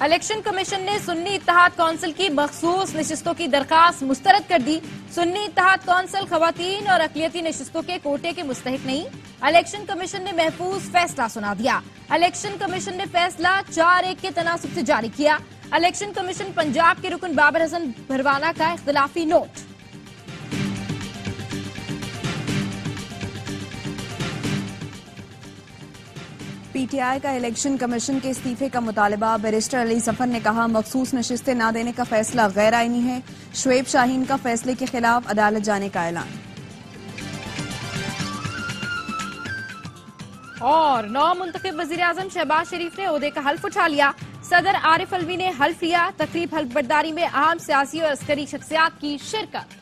Election commission نے سنی اتحاد council کی مخصوص نشستوں کی درخواست مسترد کر دی. سنی اتحاد کونسل خواتین اور اقلیتی نشستوں کے کوٹے کے مستحق نہیں. الیکشن کمیشن نے محفوظ فیصلہ سنا دیا. الیکشن کمیشن نے فیصلہ 4-1 کے تناسب سے جاری کیا. الیکشن کمیشن پنجاب کے رکن بابر حسن بھروانہ کا اختلافی نوٹ. پی ٹی آئی کا الیکشن کمیشن کے استعفے کا مطالبہ. بیرسٹر علی ظفر نے کہا مخصوص نشستیں نہ دینے کا فیصلہ غیر آئینی ہے. شعیب شاہین کا فیصلے کے خلاف عدالت جانے کا اعلان. اور نو منتخب وزیراعظم شہباز شریف نے عہدے کا حلف اٹھا لیا. صدر عارف الوی نے حلف لیا. تقریب حلف برداری میں اہم سیاسی اور عسکری شخصیات کی شرکت.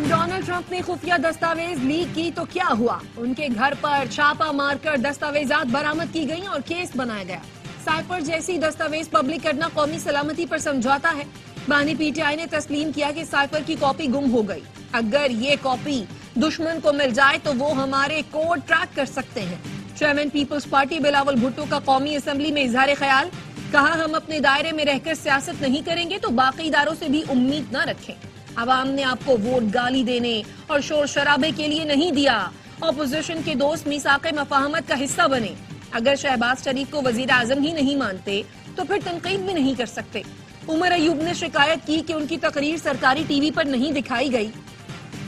ڈونلڈ ٹرمپ نے خفیہ دستاویز لیک کی تو کیا ہوا؟ ان کے گھر پر چھاپہ مار کر دستاویزات برآمد کی گئیں اور کیس بنایا گیا. سائفر جیسی دستاویز پبلک کرنا قومی سلامتی پر سمجھوتا ہے. بانی پی ٹی آئی نے تسلیم کیا کہ سائفر کی کاپی گم ہو گئی. اگر یہ کاپی دشمن کو مل جائے تو وہ ہمارے کوڈ ٹریک کر سکتے ہیں. چیئرمین پیپلز پارٹی بلاول بھٹو کا قومی اسمبلی میں اظہار خیال. کہا ہم اپنے دائرے میں رہ کر سیاست نہیں کریں گے تو باقی اداروں سے بھی امید نہ رکھیں. عوام نے آپ کو ووٹ گالی دینے اور شور شرابے کے لیے نہیں دیا. اپوزیشن کے دوست میثاق مفاہمت کا حصہ بنے. اگر شہباز شریف کو وزیر اعظم ہی نہیں مانتے تو پھر تنقید بھی نہیں کر سکتے. عمر ایوب نے شکایت کی کہ ان کی تقریر سرکاری ٹی وی پر نہیں دکھائی گئی.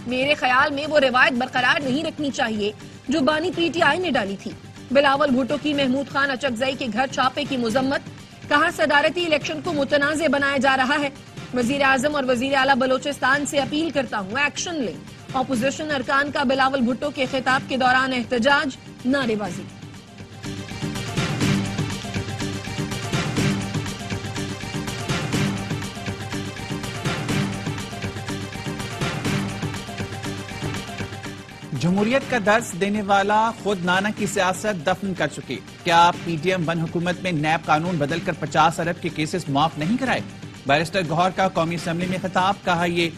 میرے خیال میں وہ روایت برقرار نہیں رکھنی چاہیے جو بانی پی ٹی آئی نے ڈالی تھی. بلاول بھٹو کی محمود خان اچکزئی کے گھر چھاپے کی مذمت. کہا صدارتی الیکشن کو متنازع بنایا جا رہا ہے. وزیر اعظم اور وزیر اعلیٰ بلوچستان سے اپیل کرتا ہوں ایکشن لیں. اپوزیشن ارکان کا بلاول بھٹو کے خطاب کے دوران احتجاج نعرے بازی. جمہوریت کا درس دینے والا خود نانا کی سیاست دفن کر چکے. کیا پی ٹی ایم ون حکومت میں نیب قانون بدل کر 50 ارب کے کیسز معاف نہیں کرائے؟ بیرسٹر گوہر کا قومی اسمبلی میں خطاب. کہا یہ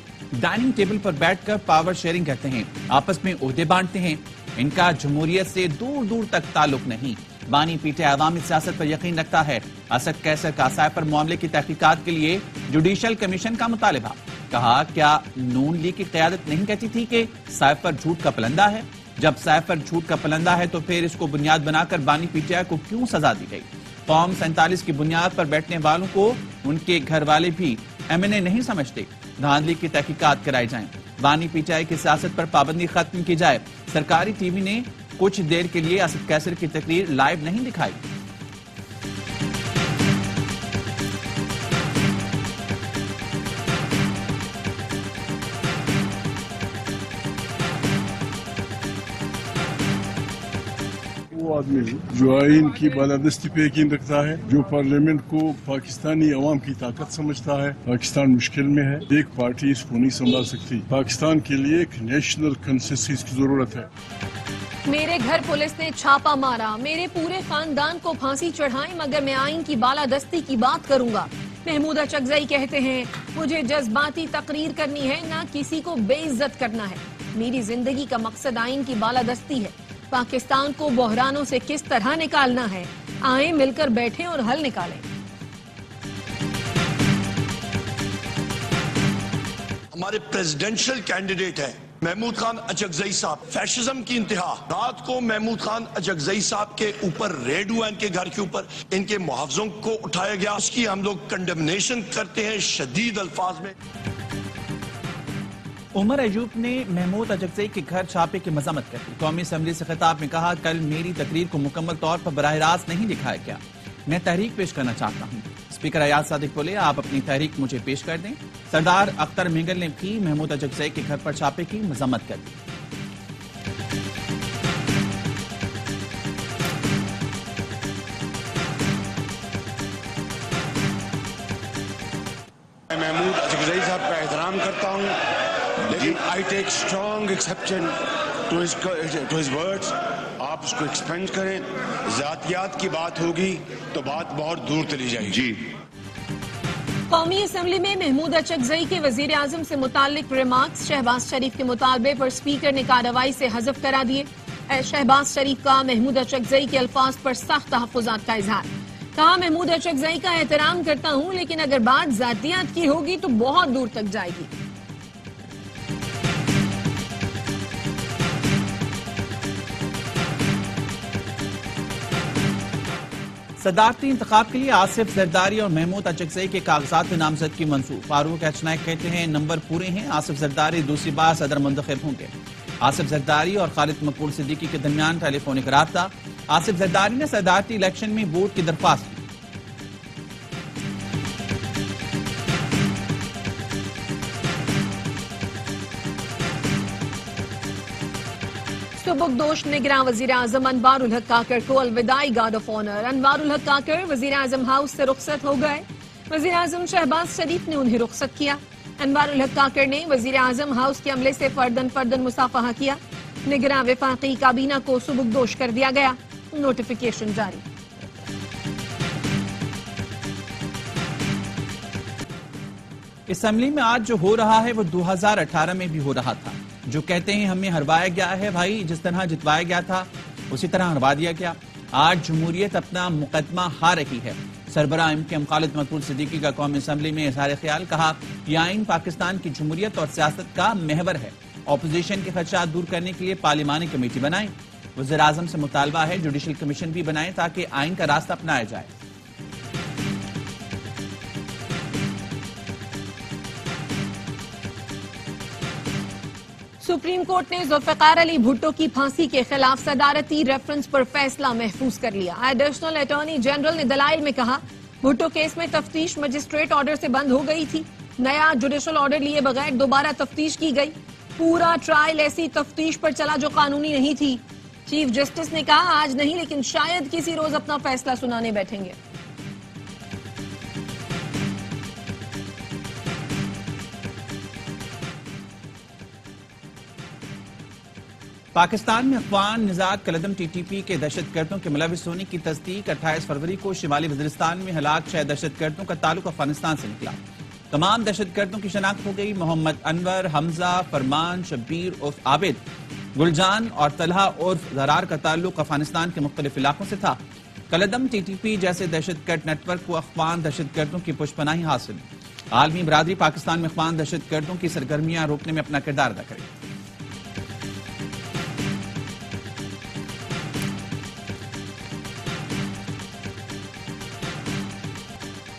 ڈائننگ ٹیبل پر بیٹھ کر پاور شیئرنگ کرتے ہیں, آپس میں عہدے بانٹتے ہیں. ان کا جمہوریت سے دور دور تک تعلق نہیں. بانی پی ٹی آئی عوامی سیاست پر یقین رکھتا ہے. اسد کیسر کا سائفر معاملے کی تحقیقات کے لیے جوڈیشل کمیشن کا مطالبہ. کہا کیا نون لیگ کی قیادت نہیں کہتی تھی کہ سائفر جھوٹ کا پلندہ ہے؟ جب سائفر جھوٹ کا پلندہ ہے تو پھر اس کو بنیاد بنا کر بانی پی ٹی آئی کو کیوں سزا دی گئی؟ فارم 47 کی بنیاد پر بیٹھنے والوں کو ان کے گھر والے بھی ایم این اے نہیں سمجھتے. دھاندلی کی تحقیقات کرائی جائیں. بانی پی ٹی آئی کی سیاست پر پابندی ختم کی جائے. سرکاری ٹی وی نے کچھ دیر کے لیے اسد کیسر کی تقریر لائیو نہیں دکھائی. وہ آدمی جو آئین کی بالادستی پہ یقین رکھتا ہے, جو پارلیمنٹ کو پاکستانی عوام کی طاقت سمجھتا ہے. پاکستان مشکل میں ہے, ایک پارٹی اس کو نہیں سنبھال سکتی. پاکستان کے لیے ایک نیشنل کنسنسس کی ضرورت ہے. میرے گھر پولیس نے چھاپا مارا, میرے پورے خاندان کو پھانسی چڑھائیں مگر میں آئین کی بالادستی کی بات کروں گا. محمود اچکزئی کہتے ہیں مجھے جذباتی تقریر کرنی ہے, نہ کسی کو بے عزت کرنا ہے. میری زندگی کا مقصد آئین کی بالادستی ہے. پاکستان کو بحرانوں سے کس طرح نکالنا ہے, آئیں مل کر بیٹھیں اور حل نکالیں. ہمارے پریزیڈنشل کینڈیڈیٹ ہیں محمود خان اچکزئی صاحب. فیشزم کی انتہا. رات کو محمود خان اچکزئی صاحب کے اوپر ریڈ ہوا, ان کے گھر کے اوپر, ان کے محافظوں کو اٹھایا گیا. اس کی ہم لوگ کنڈمنیشن کرتے ہیں شدید الفاظ میں. عمر ایوب نے محمود اچکزئی کے گھر چھاپے کی مذمت کر دی. قومی اسمبلی سے خطاب میں کہا کل میری تقریر کو مکمل طور پر براہ راست نہیں دکھایا گیا. میں تحریک پیش کرنا چاہتا ہوں. اسپیکر ایاز صادق بولے آپ اپنی تحریک مجھے پیش کر دیں. سردار اختر مینگل نے بھی محمود اچکزئی کے گھر پر چھاپے کی مذمت کر دی. میں محمود اچکزئی صاحب کا احترام کرتا ہوں, لیکن I take strong exception to his words. آپ اس کو ایکسپینڈ کریں. ذاتیات کی بات ہوگی تو بات بہت دور چلی جائے گی. قومی اسمبلی میں محمود اچکزئی کے وزیر اعظم سے متعلق ریمارکس. شہباز شریف کے مطالبے پر اسپیکر نے کارروائی سے حذف کرا دیے. شہباز شریف کا محمود اچکزئی کے الفاظ پر سخت تحفظات کا اظہار. کہا محمود اچکزئی کا احترام کرتا ہوں لیکن اگر بات ذاتیات کی ہوگی تو بہت دور تک جائے گی. صدارتی انتخاب کے لیے آصف زرداری اور محمود اچکزئی کے کاغذات نامزد کی منسوخ. فاروق ایچ نائک کہتے ہیں نمبر پورے ہیں, آصف زرداری دوسری بار صدر منتخب ہوں گے. آصف زرداری اور خالد مقبول صدیقی کے درمیان ٹیلی فونک رابطہ. آصف زرداری نے صدارتی الیکشن میں ووٹ کی درخواست کی. سبکدوش نگراں وزیر اعظم انوار الحق کاکڑ کو الوداعی گارڈ آف آنر. انوار الحق کاکڑ وزیر اعظم ہاؤس سے رخصت ہو گئے. وزیر اعظم شہباز شریف نے انہیں رخصت کیا. انوار الحق کاکڑ نے وزیر اعظم ہاؤس کے عملے سے فردن مصافحہ کیا. نگراں وفاقی کابینہ کو سبکدوش کر دیا گیا. نوٹیفیکیشن جاری. اسمبلی میں آج جو ہو رہا ہے وہ 2018 میں بھی ہو رہا تھا. جو کہتے ہیں ہمیں ہروایا گیا ہے, بھائی جس طرح جتوایا گیا تھا اسی طرح ہروا دیا گیا. آج جمہوریت اپنا مقدمہ ہار رہی ہے. سربراہ ایم خالد مقبول صدیقی کا قومی اسمبلی میں اظہار خیال. کہا یہ آئین پاکستان کی جمہوریت اور سیاست کا محور ہے. اپوزیشن کے خدشات دور کرنے کے لیے پارلیمانی کمیٹی بنائیں. وزیر اعظم سے مطالبہ ہے جوڈیشل کمیشن بھی بنائیں تاکہ آئین کا راستہ اپنایا جائے. سپریم کورٹ نے ذوالفقار علی بھٹو کی پھانسی کے خلاف صدارتی ریفرنس پر فیصلہ محفوظ کر لیا. ایڈیشنل اٹارنی جنرل نے دلائل میں کہا بھٹو کیس میں تفتیش مجسٹریٹ آرڈر سے بند ہو گئی تھی. نیا جوڈیشل آرڈر لیے بغیر دوبارہ تفتیش کی گئی. پورا ٹرائل ایسی تفتیش پر چلا جو قانونی نہیں تھی. چیف جسٹس نے کہا آج نہیں لیکن شاید کسی روز اپنا فیصلہ سنانے بیٹھیں گے. پاکستان میں افغان نژاد کلدم ٹی ٹی پی کے دہشت گردوں کے ملوث ہونے کی تصدیق. 28 فروری کو شمالی وزیرستان میں ہلاک 6 دہشت گردوں کا تعلق افغانستان سے نکلا. تمام دہشت گردوں کی شناخت ہو گئی. محمد انور, حمزہ, فرمان, شبیر عرف عابد, گلجان اور طلحہ عرف زرار کا تعلق افغانستان کے مختلف علاقوں سے تھا. کلدم ٹی ٹی پی جیسے دہشت گرد نیٹ ورک کو افغان دہشت گردوں کی پشت پناہی حاصل. عالمی برادری پاکستان میں افغان دہشت گردوں کی سرگرمیاں روکنے میں اپنا کردار ادا کرے.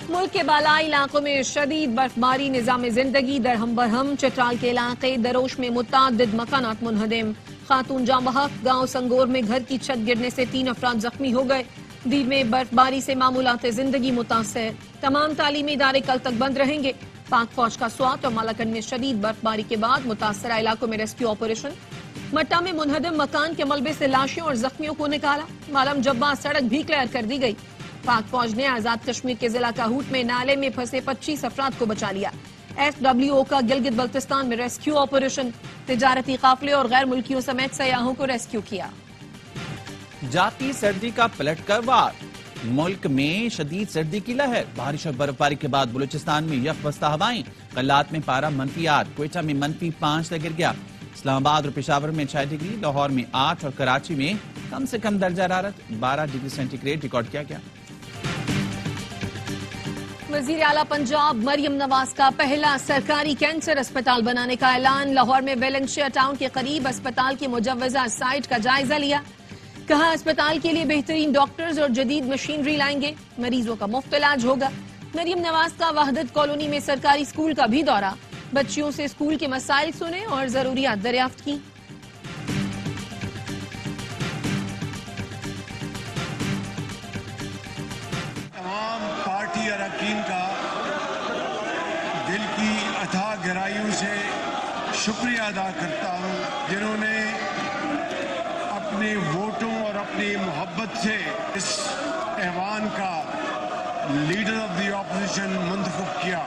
ملک کے بالائی علاقوں میں شدید برفباری, نظام زندگی درہم برہم. چترال کے علاقے دروش میں متعدد مکانات منہدم. خاتون جاں بحق. گاؤں سنگور میں گھر کی چھت گرنے سے 3 افراد زخمی ہو گئے. دیر میں برفباری سے معمولات زندگی متاثر. تمام تعلیمی ادارے کل تک بند رہیں گے. پاک فوج کا سوات اور مالاکنڈ میں شدید برفباری کے بعد متاثرہ علاقوں میں ریسکیو آپریشن. مٹا میں منہدم مکان کے ملبے سے لاشوں اور زخمیوں کو نکالا. معلم جبہ سڑک بھی کلیئر کر دی گئی. پاک فوج نے آزاد کشمیر کے ضلع کاہوٹ میں نالے میں پھنسے 25 افراد کو بچا لیا. FWO کا گلگت بلتستان میں ریسکیو آپریشن. تجارتی قافلے اور غیر ملکیوں سمیت سیاحوں کو ریسکیو کیا. جاتی سردی کا پلٹ کر وار. ملک میں شدید سردی کی لہر. بارش اور برفباری کے بعد بلوچستان میں یک بستہ ہوائیں. قلات میں پارہ -8, کوئٹہ میں -5 تک گر گیا. اسلام آباد اور پشاور میں 6 ڈگری, لاہور میں 8 اور کراچی میں کم سے کم درجہ حرارت 12 ڈگری سینٹی گریڈ ریکارڈ کیا گیا. وزیر اعلیٰ پنجاب مریم نواز کا پہلا سرکاری کینسر اسپتال بنانے کا اعلان. لاہور میں ویلنشیا ٹاؤن کے قریب اسپتال کی مجوزہ سائٹ کا جائزہ لیا. کہا اسپتال کے لیے بہترین ڈاکٹرز اور جدید مشینری لائیں گے. مریضوں کا مفت علاج ہوگا. مریم نواز کا وحدت کالونی میں سرکاری اسکول کا بھی دورہ. بچیوں سے اسکول کے مسائل سنے اور ضروریات دریافت کی. تمام پارٹی اراکین کا دل کی اتھاہ گہرائیوں سے شکریہ ادا کرتا ہوں جنہوں نے اپنے ووٹوں اور اپنی محبت سے اس ایوان کا لیڈر آف دی اپوزیشن منتخب کیا.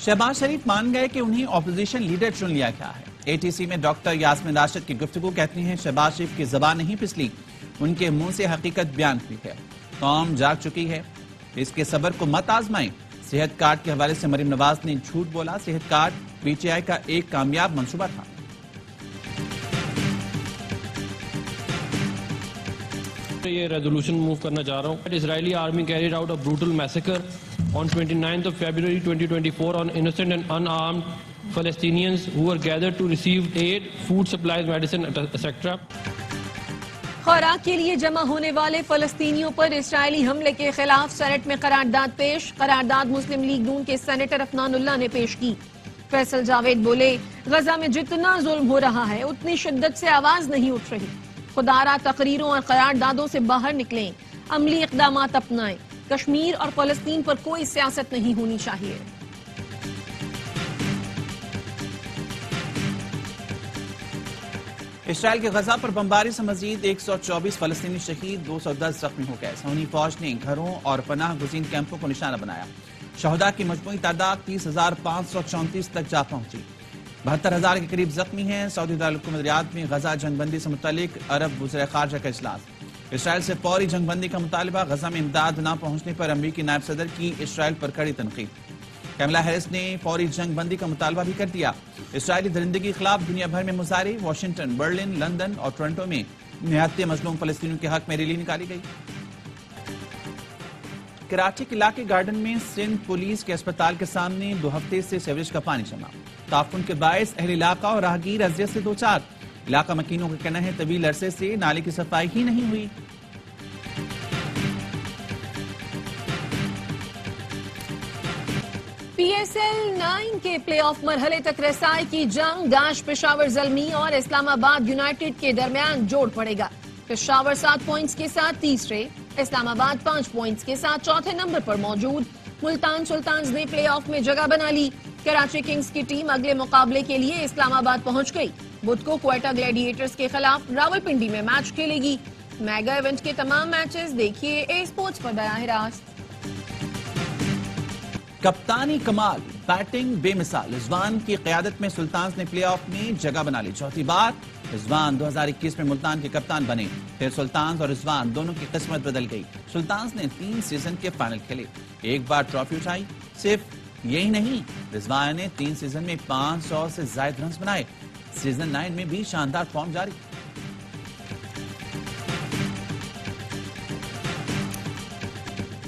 شہباز شریف مان گئے کہ انہیں اپوزیشن لیڈر چن لیا گیا ہے. ATC میں ڈاکٹر یاسمین راشد کی گفتگو کہتی ہیں شہباز شریف کی زبان نہیں پھسلی, ان کے منہ سے حقیقت بیان ہوئی ہے. قوم جاگ چکی ہے, اس کے صبر کو مت آزمائیں. صحت کارڈ کے حوالے سے مریم نواز نے جھوٹ بولا. صحت کارڈ PTI کا ایک کامیاب منصوبہ تھا. یہ ریزولوشن موو کرنا چاہ رہا ہوں. اسرائیلی army carried out a brutal massacre on 29th of February 2024 on innocent and unarmed Palestinians who were gathered to receive aid, food supplies, medicine, etc. خوراک کے لیے جمع ہونے والے فلسطینیوں پر اسرائیلی حملے کے خلاف سینٹ میں قرارداد پیش. قرارداد مسلم لیگ نون کے سینیٹر عفنان اللہ نے پیش کی. فیصل جاوید بولے غزہ میں جتنا ظلم ہو رہا ہے اتنی شدت سے آواز نہیں اٹھ رہی. خدارہ تقریروں اور قراردادوں سے باہر نکلیں, عملی اقدامات اپنائیں. کشمیر اور فلسطین پر کوئی سیاست نہیں ہونی چاہیے. اسرائیل کے غزہ پر بمباری سے مزید 124 فلسطینی شہید, 210 زخمی ہو گئے. سونی فوج نے گھروں اور پناہ گزین کیمپوں کو نشانہ بنایا. شہداء کی مجموعی تعداد 30,534 تک جا پہنچی. 72,000 کے قریب زخمی ہیں. سعودی دارالحکومت ریاض میں غزہ جنگ بندی سے متعلق عرب وزرائے خارجہ کا اجلاس. اسرائیل سے فوری جنگ بندی کا مطالبہ. غزہ میں امداد نہ پہنچنے پر امریکی نائب صدر کی اسرائیل پر کڑی تنقید. کیملا ہیرس نے فوری جنگ بندی کا مطالبہ بھی کر دیا. اسرائیلی درندگی کے خلاف دنیا بھر میں مظاہرے. واشنگٹن، برلن، لندن اور ٹورنٹو میں نہایت مظلوم فلسطینیوں کے حق میں ریلی نکالی گئی. کراچی کے علاقے گارڈن میں سندھ پولیس کے اسپتال کے سامنے 2 ہفتے سے سیوریج کا پانی جمع. تعفن کے باعث اہل علاقہ اور راہگیر اذیت سے دوچار. علاقہ مکینوں کا کہنا ہے طویل عرصے سے نالے کی صفائی ہی نہیں ہوئی. پی ایس ایل 9 کے پلے آف مرحلے تک رسائی کی جنگ داعش پشاور زلمی اور اسلام آباد یونائیٹڈ کے درمیان جوڑ پڑے گا. پشاور 7 پوائنٹس کے ساتھ تیسرے, اسلام آباد 5 پوائنٹس کے ساتھ چوتھے نمبر پر موجود. ملتان سلطانز نے پلے آف میں جگہ بنا لی. کراچی کنگز کی ٹیم اگلے مقابلے کے لیے اسلام آباد پہنچ گئی. بدھ کو کوئٹہ گلیڈیٹرز کے خلاف راولپنڈی میں میچ کھیلے گی. میگا ایونٹ کے تمام میچز دیکھیے اے اسپورٹس پر براہ راست. کپتانی کمال, بیٹنگ بے مثال. رضوان کی قیادت میں سلطانز نے پلے آف میں جگہ بنا لی. چوتھی بار رضوان 2021 میں ملتان کے کپتان بنے. پھر سلطانز اور رضوان دونوں کی قسمت بدل گئی. سلطانز نے 3 سیزن کے فائنل کھیلے, ایک بار ٹرافی اٹھائی. صرف یہی نہیں, رضوان نے 3 سیزن میں 500 سے زائد رنز بنائے. سیزن 9 میں بھی شاندار فارم جاری.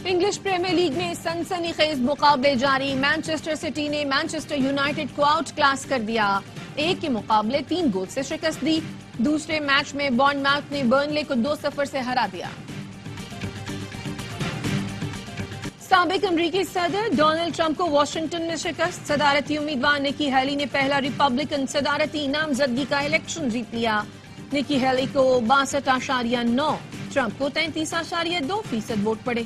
انگلش پریمیئر لیگ میں سنسنی خیز مقابلے جاری. مانچسٹر سٹی نے مانچسٹر یونائیٹڈ کو آؤٹ کلاس کر دیا. 1 کے مقابلے 3 گول سے شکست دی. دوسرے میچ میں بورنماؤتھ نے برنلے کو 2-0 سے ہرا دیا. سابق امریکی صدر ڈونلڈ ٹرمپ کو واشنگٹن میں شکست. صدارتی امیدوار نکی ہیلی نے پہلا ریپبلکن صدارتی نامزدگی کا الیکشن جیت لیا. نکی ہیلی کو 62.9, ٹرمپ کو 33.2% ووٹ پڑے.